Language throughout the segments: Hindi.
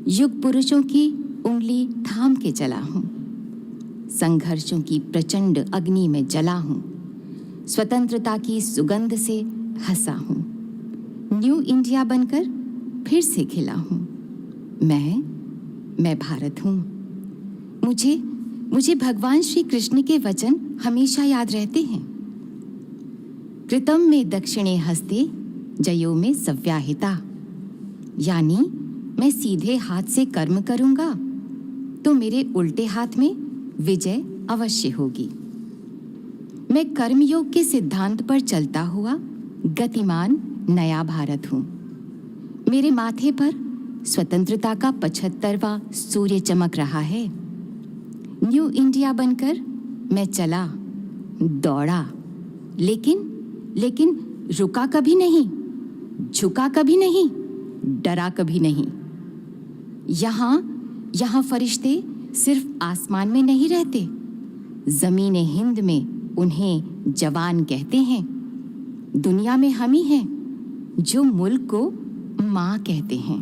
युग पुरुषों की उंगली थाम के चला हूँ। संघर्षों की प्रचंड अग्नि में जला हूँ। स्वतंत्रता की सुगंध से हंसा हूँ। न्यू इंडिया बनकर फिर से खिला हूँ। मैं भारत हूँ। मुझे भगवान श्री कृष्ण के वचन हमेशा याद रहते हैं। कृतम में दक्षिणे हस्ते जयो में सव्याहिता, यानी मैं सीधे हाथ से कर्म करूंगा तो मेरे उल्टे हाथ में विजय अवश्य होगी। मैं कर्मयोग के सिद्धांत पर चलता हुआ गतिमान नया भारत हूँ। मेरे माथे पर स्वतंत्रता का 75वां सूर्य चमक रहा है। न्यू इंडिया बनकर मैं चला, दौड़ा, लेकिन रुका कभी नहीं, झुका कभी नहीं, डरा कभी नहीं। यहाँ फरिश्ते सिर्फ आसमान में नहीं रहते, ज़मीन हिंद में उन्हें जवान कहते हैं। दुनिया में हम ही हैं जो मुल्क को माँ कहते हैं।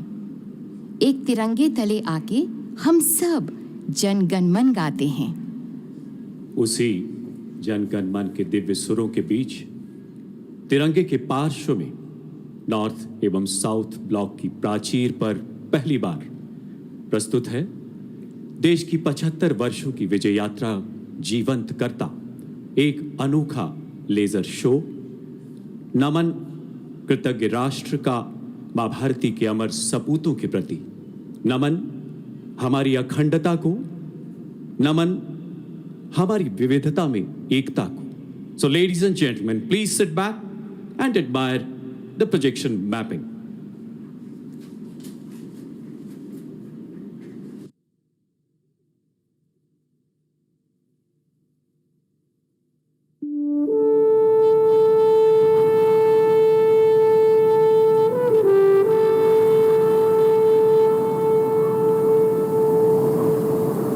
एक तिरंगे तले आके हम सब जन गण मन गाते हैं। उसी जन गण मन के दिव्य सुरों के बीच तिरंगे के पार्श्व में नॉर्थ एवं साउथ ब्लॉक की प्राचीर पर पहली बार प्रस्तुत है देश की 75 वर्षों की विजय यात्रा जीवंत करता एक अनोखा लेजर शो। नमन कृतज्ञ राष्ट्र का मां भारती के अमर सपूतों के प्रति, नमन हमारी अखंडता को, नमन हमारी विविधता में एकता को। So ladies and gentleman, please sit back and admire the projection mapping.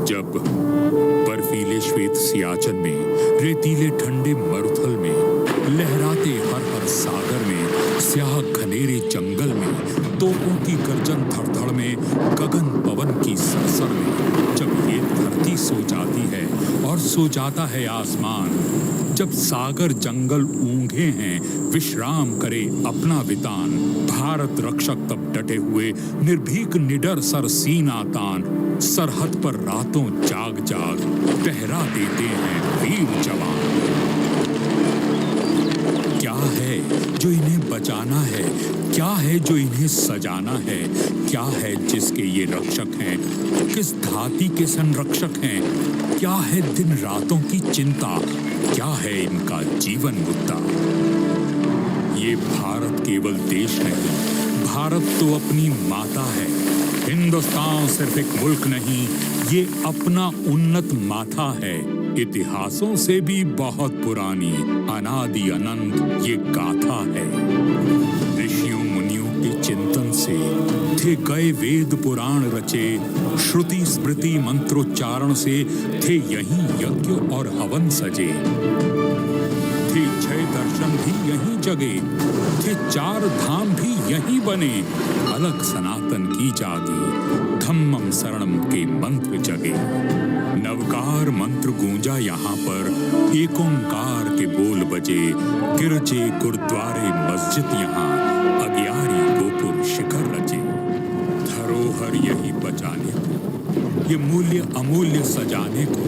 जब बर्फीले श्वेत सियाचन में, रेतीले ठंडे मरुथल में, लहराते हर सागर में, स्याह घनेरे जंगल में, तोपों की गर्जन थरथर में, गगन पवन की सरसर में, जब ये धरती सो जाती है और सो जाता है आसमान, जब सागर जंगल ऊंघे हैं, विश्राम करे अपना वितान, भारत रक्षक तब डटे हुए निर्भीक निडर सर सीना तान, सरहद पर रातों जाग जाग पहरा देते हैं वीर जवान। क्या है जो इन्हें बचाना है, क्या है जो इन्हें सजाना है, क्या है जिसके ये रक्षक हैं, किस धाती के संरक्षक हैं, क्या है दिन रातों की चिंता, क्या है इनका जीवन मुद्दा। ये भारत केवल देश नहीं, भारत तो अपनी माता है। हिंदुस्तान सिर्फ एक मुल्क नहीं, ये अपना उन्नत माथा है। इतिहासों से भी बहुत पुरानी, अनादि अनंत ये गाथा है। ऋषियों मुनियों के चिंतन से थे गए वेद पुराण रचे, श्रुति स्मृति मंत्रोच्चारण से थे यहीं यज्ञ और हवन सजे, थे 6 दर्शन भी यहीं जगे, थे 4 धाम भी यहीं बने, अलग सनातन की जागी, धम्मम शरणम के मंत्र जगे। नवकार मंत्र गूंजा यहाँ पर, एक ओंकार के बोल बजे, गिरजे गुरुद्वारे मस्जिद यहाँ, अग्यारी गोपुर शिखर रचे। धरोहर यही बचाने को, ये मूल्य अमूल्य सजाने को,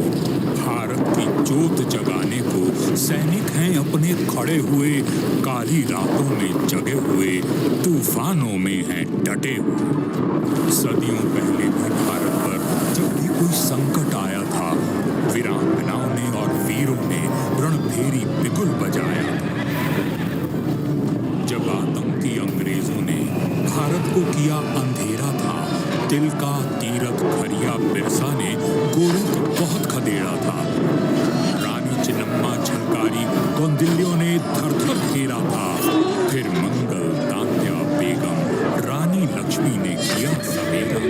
भारत की जोत जगाने को, सैनिक हैं अपने खड़े हुए, काली रातों में जगे हुए, तूफानों में हैं डटे हुए। सदियों पहले भी भारत पर जब भी कोई संकट आया था, वीरांगनाओं ने और वीरों ने रणभेरी बिगुल बजाया था। जब आतंकी अंग्रेजों ने भारत को किया अंधेरा था, तिलका तीरथ खरिया बिरसा ने गोरों को बहुत खदेड़ा था। रानी चिन्नम्मा झलकारी कौंडिल्यों ने थर-थर घेरा था। फिर मंगल तात्या बेगम रानी लक्ष्मी ने किया सवेरा।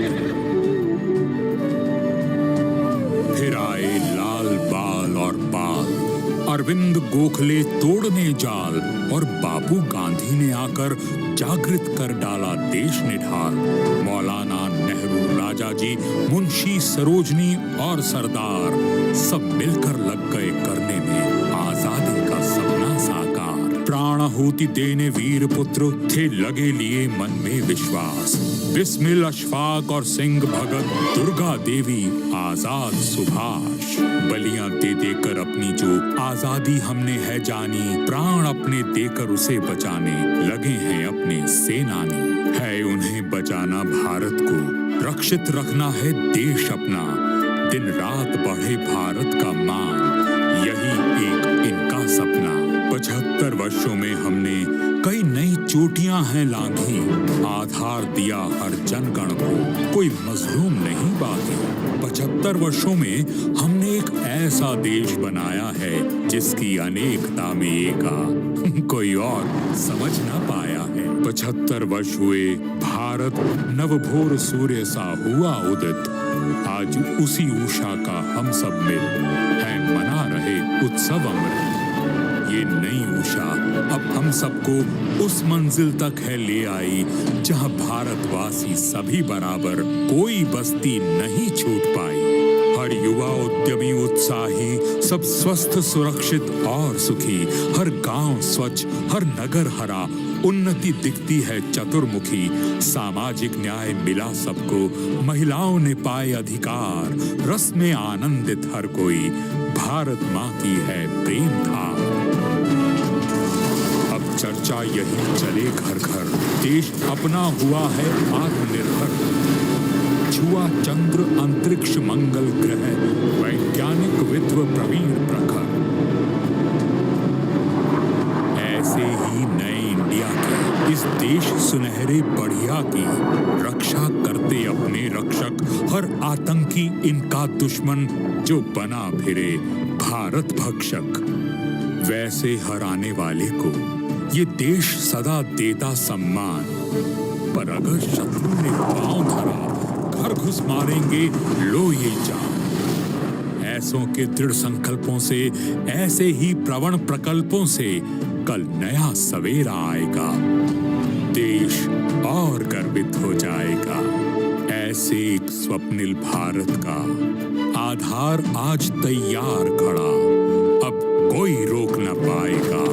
फिर आए लाल बाल और पाल, अरविंद गोखले तोड़ने जाल, और बापू गांधी ने आकर जागृत कर डाला देश निढाल। मौलाना नेहरू पिताजी मुंशी सरोजनी और सरदार सब मिलकर लग गए करने में आजादी का सपना साकार। प्राणाहुति देने वीर पुत्र थे लगे लिए मन में विश्वास। बिस्मिल अशफाक और सिंह भगत, दुर्गा देवी, आजाद सुभाष। बलियां दे देकर अपनी जो आजादी हमने है जानी, प्राण अपने देकर उसे बचाने लगे हैं अपने सेनानी। है उन्हें बचाना भारत को, रक्षित रखना है देश अपना। दिन रात बढ़े भारत का मान, यही एक इनका सपना। 75 वर्षों में हमने कई नई चोटियां हैं लांघी। आधार दिया हर जनगण को, कोई मजलूम नहीं बाकी। 75 वर्षों में हमने एक ऐसा देश बनाया है जिसकी अनेकता में एका कोई और समझ ना पाया है। 75 वर्ष हुए भारत नवभोर सूर्य सा हुआ उदित। आज उसी उषा का हम सब मिल है मना रहे उत्सव अमृत। ये नई उषा अब हम सबको उस मंजिल तक है ले आई जहां भारतवासी सभी बराबर, कोई बस्ती नहीं छूट पाई। हर युवा उद्यमी उत्साही, सब स्वस्थ सुरक्षित और सुखी। हर गांव स्वच्छ, हर नगर हरा, उन्नति दिखती है चतुर्मुखी। सामाजिक न्याय मिला सबको, महिलाओं ने पाए अधिकार। रस में आनंदित हर कोई, भारत माँ की है प्रेम धार। अब चर्चा यही चले घर घर, देश अपना हुआ है आत्मनिर्भर। छुआ चंद्र अंतरिक्ष मंगल ग्रह, वैज्ञानिक विद्व प्रवीण प्रखर। ऐसे ही नए इंडिया की, इस देश सुनहरे बढ़िया की रक्षा करते अपने रक्षक। हर आतंकी इनका दुश्मन जो बना फिरे भारत भक्षक। वैसे हराने वाले को ये देश सदा देता सम्मान। पर अगर शत्रु ने पांव धरा, घर घुस मारेंगे लो ये जान। ऐसों के दृढ़ संकल्पों से, ऐसे ही प्रवण प्रकल्पों से कल नया सवेरा आएगा। देश और गर्वित हो जाएगा। ऐसे एक स्वप्निल भारत का आधार आज तैयार खड़ा, अब कोई रोक न पाएगा।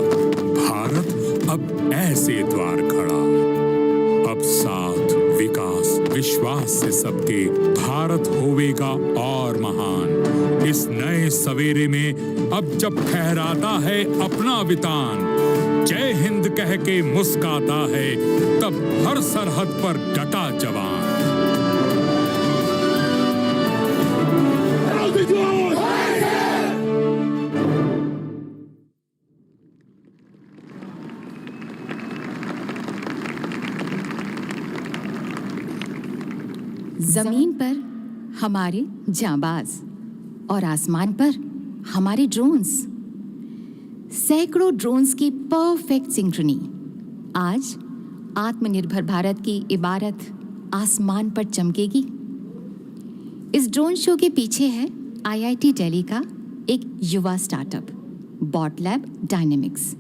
भारत अब ऐसे द्वार खड़ा, अब साथ विकास विश्वास से सबके भारत होवेगा और महान। इस नए सवेरे में अब जब फहराता है अपना वितान, जय हिंद कह के मुस्काता है तब हर सरहद पर डटा जवान। जमीन पर हमारे जांबाज और आसमान पर हमारे ड्रोन्स। सैकड़ों ड्रोन्स की परफेक्ट सिंक्रोनी आज आत्मनिर्भर भारत की इबारत आसमान पर चमकेगी। इस ड्रोन शो के पीछे है IIT दिल्ली का एक युवा स्टार्टअप बॉट लैब डायनेमिक्स,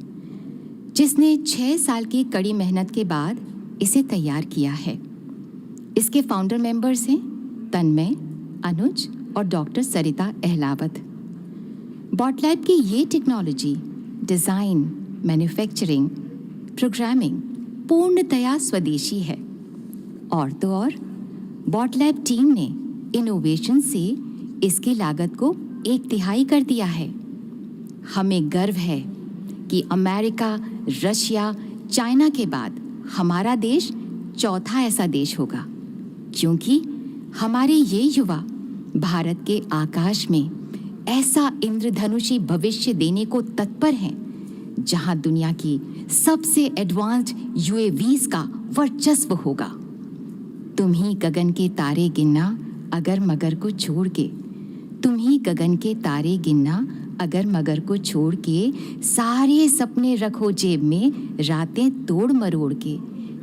जिसने 6 साल की कड़ी मेहनत के बाद इसे तैयार किया है। इसके फाउंडर मेंबर्स हैं तन्मय, अनुज और डॉक्टर सरिता अहलावत। बॉट लैब की ये टेक्नोलॉजी डिज़ाइन, मैन्युफैक्चरिंग, प्रोग्रामिंग पूर्णतया स्वदेशी है। और तो और बॉट लैब टीम ने इनोवेशन से इसकी लागत को 1/3 कर दिया है। हमें गर्व है कि अमेरिका, रशिया, चाइना के बाद हमारा देश चौथा ऐसा देश होगा, क्योंकि हमारे ये युवा भारत के आकाश में ऐसा इंद्रधनुषी भविष्य देने को तत्पर हैं, जहां दुनिया की सबसे एडवांस्ड UAVs का वर्चस्व होगा। तुम ही गगन के तारे गिनना अगर मगर को छोड़ के, तुम ही गगन के तारे गिनना अगर मगर को छोड़ के, सारे सपने रखो जेब में रातें तोड़ मरोड़ के।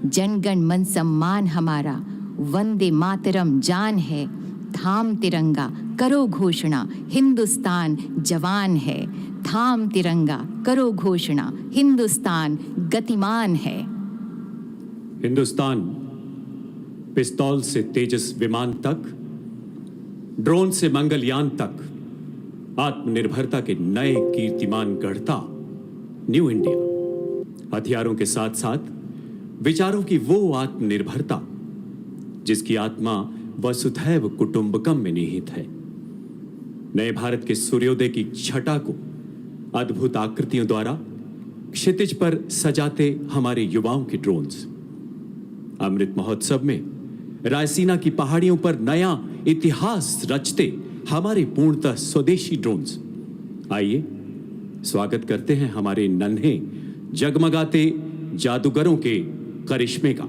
जनगण मन सम्मान हमारा, वंदे मातरम जान है। थाम तिरंगा करो घोषणा, हिंदुस्तान जवान है। थाम तिरंगा करो घोषणा, हिंदुस्तान गतिमान है। हिंदुस्तान पिस्तौल से तेजस विमान तक ड्रोन से मंगलयान तक आत्मनिर्भरता के नए कीर्तिमान गढ़ता न्यू इंडिया। हथियारों के साथ साथ विचारों की वो आत्मनिर्भरता जिसकी आत्मा वसुधैव कुटुंबकम में निहित है। नए भारत के सूर्योदय की छटा को अद्भुत आकृतियों द्वारा क्षितिज पर सजाते हमारे युवाओं के ड्रोन्स। अमृत महोत्सव में रायसीना की पहाड़ियों पर नया इतिहास रचते हमारे पूर्णतः स्वदेशी ड्रोन्स। आइए स्वागत करते हैं हमारे नन्हे जगमगाते जादूगरों के करिश्मे का।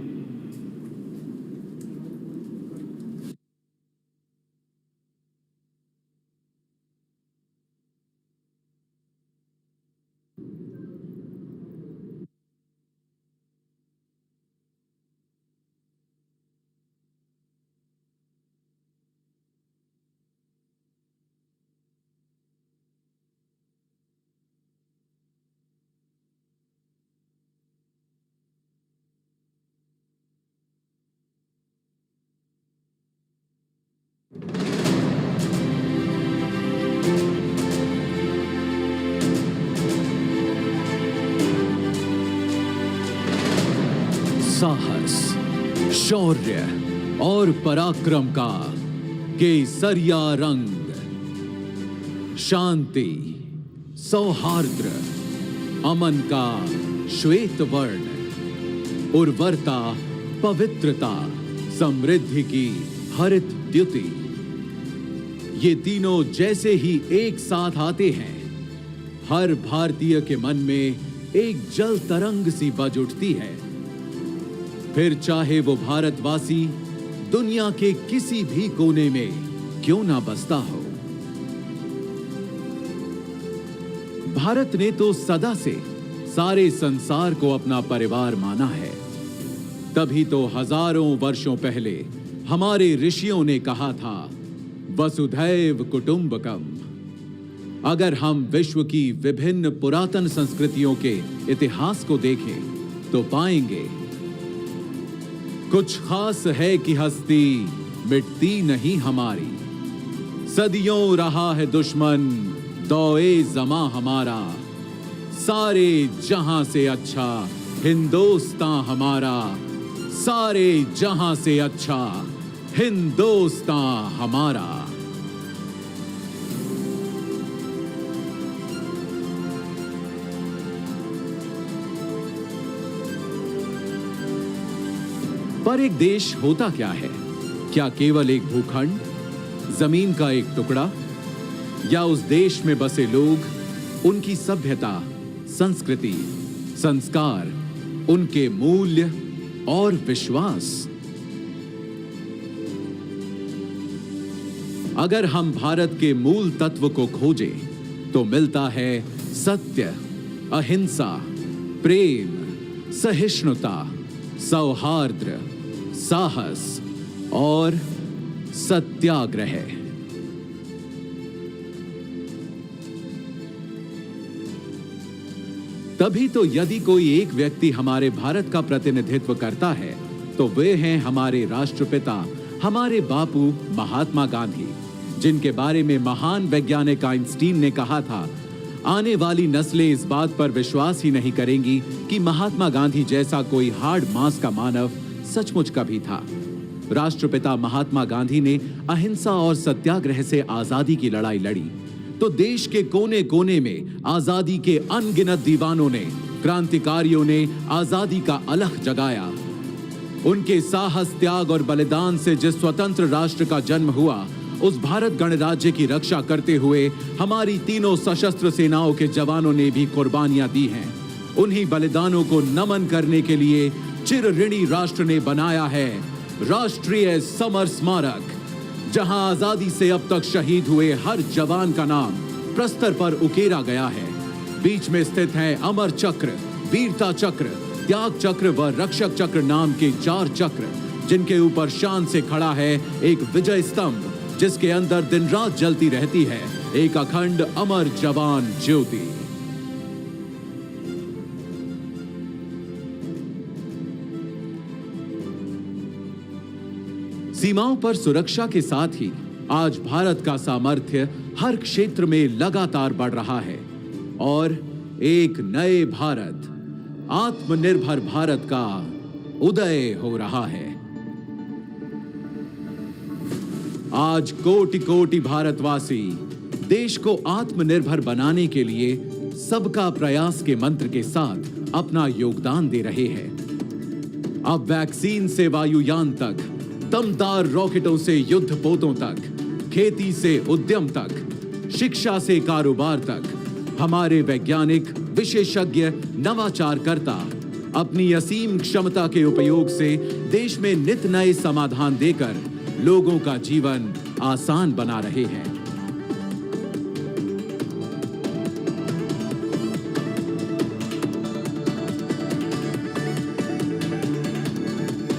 साहस, शौर्य और पराक्रम का केसरिया रंग, शांति, सौहार्द्र, अमन का श्वेत वर्ण, उर्वरता, पवित्रता, समृद्धि की हरित द्युति, ये तीनों जैसे ही एक साथ आते हैं, हर भारतीय के मन में एक जल तरंग सी बज उठती है। फिर चाहे वो भारतवासी दुनिया के किसी भी कोने में क्यों ना बसता हो। भारत ने तो सदा से सारे संसार को अपना परिवार माना है। तभी तो हजारों वर्षों पहले हमारे ऋषियों ने कहा था, वसुधैव कुटुंबकम। अगर हम विश्व की विभिन्न पुरातन संस्कृतियों के इतिहास को देखें तो पाएंगे कुछ खास है कि हस्ती मिटती नहीं हमारी। सदियों रहा है दुश्मन दौए जमा हमारा, सारे जहां से अच्छा हिंदुस्तान हमारा, सारे जहां से अच्छा हिंदुस्तान हमारा। पर एक देश होता क्या है? क्या केवल एक भूखंड, जमीन का एक टुकड़ा, या उस देश में बसे लोग, उनकी सभ्यता, संस्कृति, संस्कार, उनके मूल्य और विश्वास? अगर हम भारत के मूल तत्व को खोजें तो मिलता है सत्य, अहिंसा, प्रेम, सहिष्णुता, सौहार्द्र, साहस और सत्याग्रह। तभी तो यदि कोई एक व्यक्ति हमारे भारत का प्रतिनिधित्व करता है तो वे हैं हमारे राष्ट्रपिता, हमारे बापू महात्मा गांधी, जिनके बारे में महान वैज्ञानिक आइंस्टीन ने कहा था, आने वाली नस्लें इस बात पर विश्वास ही नहीं करेंगी कि महात्मा गांधी जैसा कोई हार्ड मांस का मानव सचमुच कभी था। राष्ट्रपिता महात्मा गांधी ने अहिंसा और सत्याग्रह से आजादी की लड़ाई लड़ी तो देश के कोने कोने में आजादी के अनगिनत दीवानों ने, क्रांतिकारियों ने आजादी का अलख जगाया। उनके साहस, त्याग और बलिदान से जिस स्वतंत्र राष्ट्र का जन्म हुआ, उस भारत गणराज्य की रक्षा करते हुए हमारी तीनों सशस्त्र सेनाओं के जवानों ने भी कुर्बानियां दी हैं। उन्हीं बलिदानों को नमन करने के लिए चिर ऋणी राष्ट्र ने बनाया है राष्ट्रीय समर स्मारक, जहां आजादी से अब तक शहीद हुए हर जवान का नाम प्रस्तर पर उकेरा गया है। बीच में स्थित है अमर चक्र, वीरता चक्र, त्याग चक्र व रक्षक चक्र नाम के 4 चक्र, जिनके ऊपर शान से खड़ा है एक विजय स्तंभ, जिसके अंदर दिन रात जलती रहती है एक अखंड अमर जवान ज्योति। सीमाओं पर सुरक्षा के साथ ही आज भारत का सामर्थ्य हर क्षेत्र में लगातार बढ़ रहा है और एक नए भारत, आत्मनिर्भर भारत का उदय हो रहा है। आज कोटि कोटि भारतवासी देश को आत्मनिर्भर बनाने के लिए सबका प्रयास के मंत्र के साथ अपना योगदान दे रहे हैं। अब वैक्सीन से वायुयान तक, दमदार रॉकेटों से युद्धपोतों तक, खेती से उद्यम तक, शिक्षा से कारोबार तक, हमारे वैज्ञानिक, विशेषज्ञ, नवाचारकर्ता अपनी असीम क्षमता के उपयोग से देश में नित नए समाधान देकर लोगों का जीवन आसान बना रहे हैं।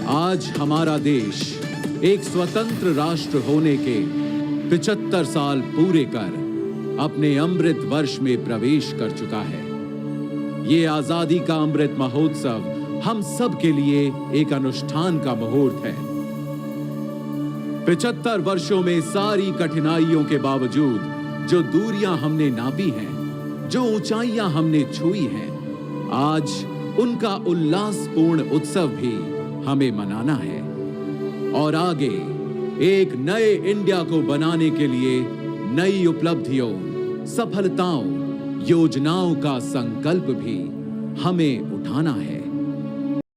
आज हमारा देश एक स्वतंत्र राष्ट्र होने के 75 साल पूरे कर अपने अमृत वर्ष में प्रवेश कर चुका है। ये आजादी का अमृत महोत्सव हम सब के लिए एक अनुष्ठान का मुहूर्त है। 75 वर्षों में सारी कठिनाइयों के बावजूद जो दूरियां हमने नापी हैं, जो ऊंचाइयां हमने छुई हैं, आज उनका उल्लासपूर्ण उत्सव भी हमें मनाना है और आगे एक नए इंडिया को बनाने के लिए नई उपलब्धियों, सफलताओं, योजनाओं का संकल्प भी हमें उठाना है।